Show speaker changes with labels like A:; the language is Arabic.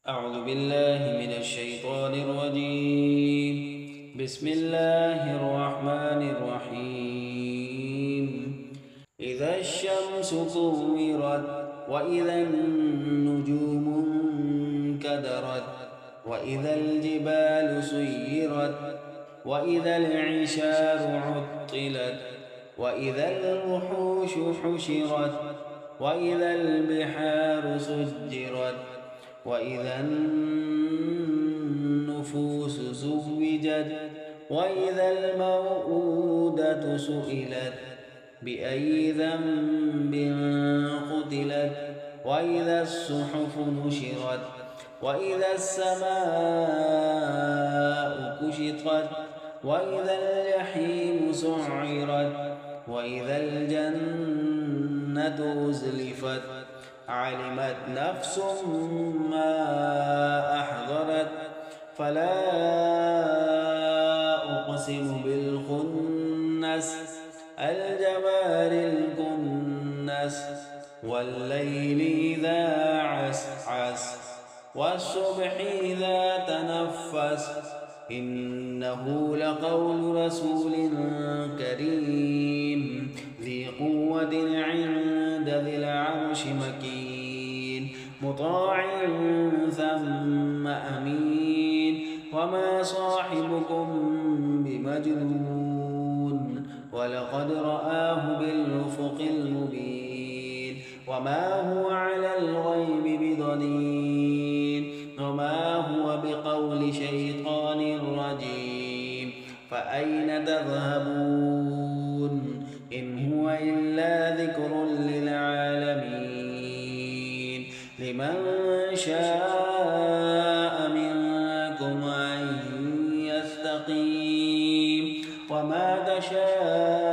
A: أعوذ بالله من الشيطان الرجيم. بسم الله الرحمن الرحيم. إذا الشمس كورت وإذا النجوم انكدرت وإذا الجبال سيرت وإذا العشار عطلت وإذا الوحوش حشرت وإذا البحار سجرت وإذا النفوس زوجت وإذا الموءودة سئلت بأي ذنب قتلت وإذا الصحف نشرت وإذا السماء كشطت وإذا الجحيم سعرت وإذا الجنة أزلفت علمت نفس ما أحضرت فلا أقسم بالخنس الجوار الكنس والليل إذا عسعس والصبح إذا تنفس إنه لقول رسول كريم ذي قوة عند ذي العرش مكين مطاع ثم أمين وما صاحبكم بمجنون ولقد رآه بالأفق المبين وما هو على الغيب بضنين وما هو بقول شيطان رجيم فأين تذهبون إن هو إلا ذكر للعالمين لمن شاء منكم أن يستقيم وما تشاءون